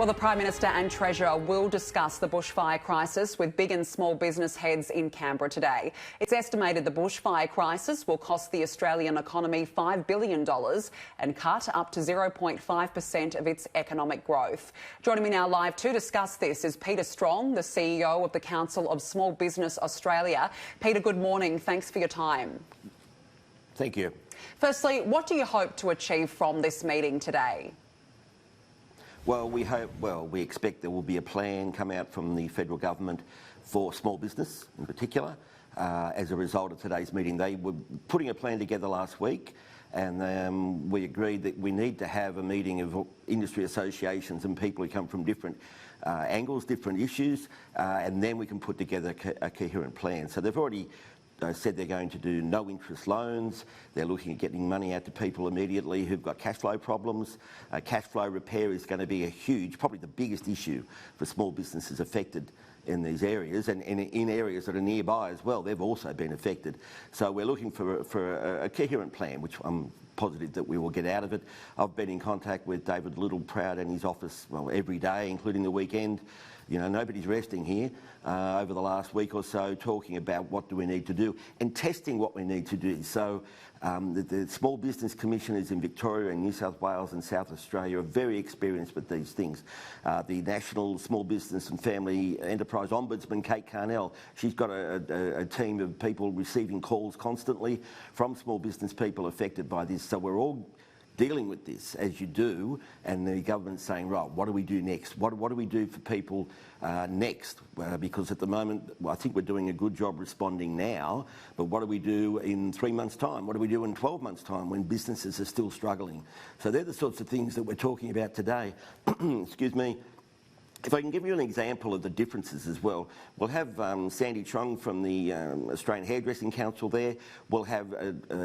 Well, the Prime Minister and Treasurer will discuss the bushfire crisis with big and small business heads in Canberra today. It's estimated the bushfire crisis will cost the Australian economy $5 billion and cut up to 0.5% of its economic growth. Joining me now live to discuss this is Peter Strong, the CEO of the Council of Small Business Australia. Peter, good morning. Thanks for your time. Thank you. Firstly, what do you hope to achieve from this meeting today? Well, we expect there will be a plan come out from the federal government for small business in particular. As a result of today's meeting, they were putting a plan together last week, and we agreed that we need to have a meeting of industry associations and people who come from different angles, different issues, and then we can put together a coherent plan. So they've already said they're going to do no interest loans. They're looking at getting money out to people immediately who've got cash flow problems. Cash flow repair is going to be a huge, probably the biggest issue for small businesses affected in these areas, and in areas that are nearby as well. They've also been affected. So we're looking for a coherent plan, which I'm positive that we will get out of it. I've been in contact with David Littleproud and his office, well, every day, including the weekend. You know, nobody's resting here over the last week or so, talking about what do we need to do and testing what we need to do. So the small business commissioners in Victoria and New South Wales and South Australia are very experienced with these things. The National Small Business and Family Enterprise Ombudsman, Kate Carnell, she's got a team of people receiving calls constantly from small business people affected by this. So we're all dealing with this as you do, and the government's saying, right, what do we do next? What do we do for people next? Because at the moment, I think we're doing a good job responding now, but what do we do in 3 months' time? What do we do in 12 months' time when businesses are still struggling? So they're the sorts of things that we're talking about today. Excuse me. If I can give you an example of the differences as well, we'll have Sandy Chong from the Australian Hairdressing Council there. We'll have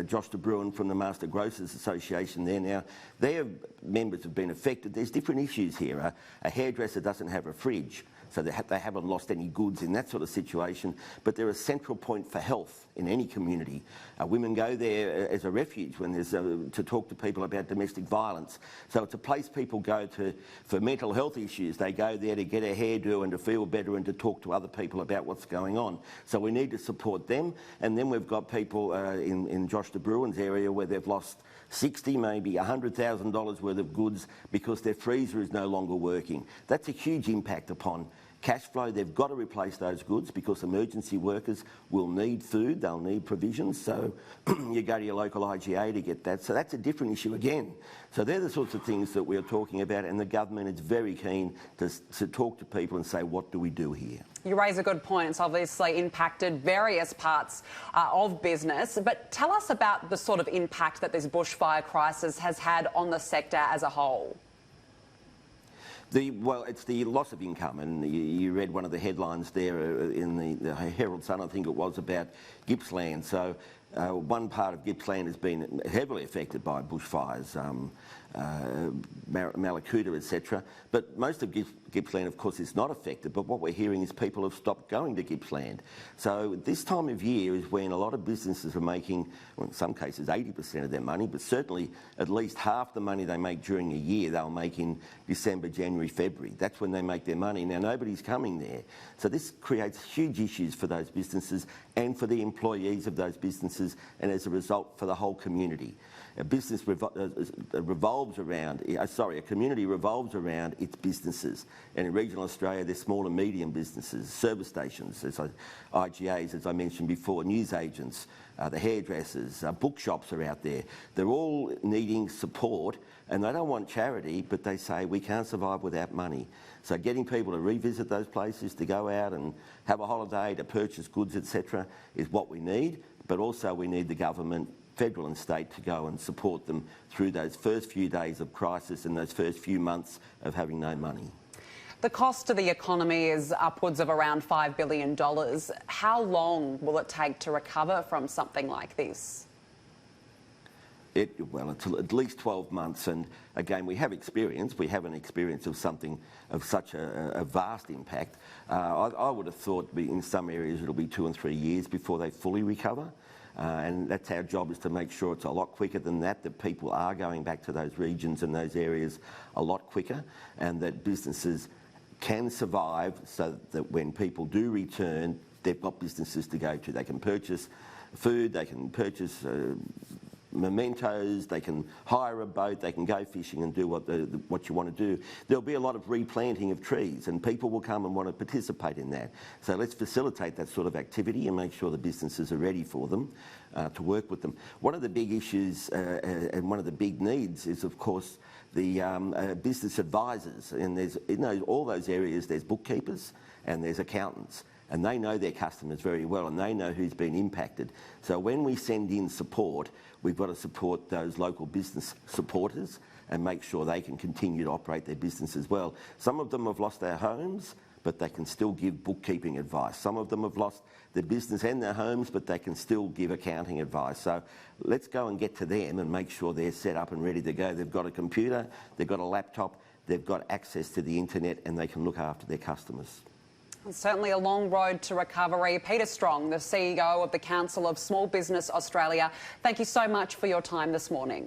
Josh de Bruin from the Master Grocers Association there. Now, their members have been affected. There's different issues here. A hairdresser doesn't have a fridge, so they haven't lost any goods in that sort of situation, but they're a central point for health in any community. Women go there as a refuge when there's to talk to people about domestic violence. So it's a place people go to for mental health issues. They go there to get a hairdo and to feel better and to talk to other people about what's going on. So we need to support them. And then we've got people in Josh de Bruin's area where they've lost $60,000, maybe $100,000 worth of goods because their freezer is no longer working. That's a huge impact upon cash flow. They've got to replace those goods because emergency workers will need food, they'll need provisions, so you go to your local IGA to get that. So that's a different issue again. So they're the sorts of things that we're talking about, and the government is very keen to talk to people and say, what do we do here? You raise a good point. It's obviously impacted various parts of business, but tell us about the sort of impact that this bushfire crisis has had on the sector as a whole. Well, it's the loss of income, and you read one of the headlines there in the Herald Sun, I think it was, about Gippsland. So one part of Gippsland has been heavily affected by bushfires, Malakuta, etc. But most of Gippsland, of course, is not affected. But what we're hearing is people have stopped going to Gippsland. So this time of year is when a lot of businesses are making, well, in some cases, 80% of their money, but certainly at least half the money they make during a year, they'll make in December, January, February. That's when they make their money. Now, nobody's coming there. So this creates huge issues for those businesses and for the employees of those businesses, and as a result, for the whole community. A business revolves around, a community revolves around its businesses. And in regional Australia, they're small and medium businesses, service stations, IGAs, as I mentioned before, newsagents, the hairdressers, bookshops are out there. They're all needing support, and they don't want charity, but they say we can't survive without money. So getting people to revisit those places, to go out and have a holiday, to purchase goods, etc., is what we need. But also we need the government, federal and state, to go and support them through those first few days of crisis and those first few months of having no money. The cost to the economy is upwards of around $5 billion. How long will it take to recover from something like this? Well, it's at least 12 months, and again, we have experience. We have an experience of something of such a vast impact. I would have thought in some areas it'll be 2 and 3 years before they fully recover. And that's our job, is to make sure it's a lot quicker than that people are going back to those regions and those areas a lot quicker, and that businesses can survive so that when people do return, they've got businesses to go to. They can purchase food, they can purchase mementos, they can hire a boat, they can go fishing and do what you want to do. There'll be a lot of replanting of trees, and people will come and want to participate in that. So let's facilitate that sort of activity and make sure the businesses are ready for them, to work with them. One of the big issues and one of the big needs is, of course, the business advisors. And there's, all those areas, there's bookkeepers and there's accountants. And they know their customers very well, and they know who's been impacted. So when we send in support, we've got to support those local business supporters and make sure they can continue to operate their business as well. Some of them have lost their homes, but they can still give bookkeeping advice. Some of them have lost their business and their homes, but they can still give accounting advice. So let's go and get to them and make sure they're set up and ready to go. They've got a computer, they've got a laptop, they've got access to the internet, and they can look after their customers. Certainly a long road to recovery. Peter Strong, the CEO of the Council of Small Business Australia, thank you so much for your time this morning.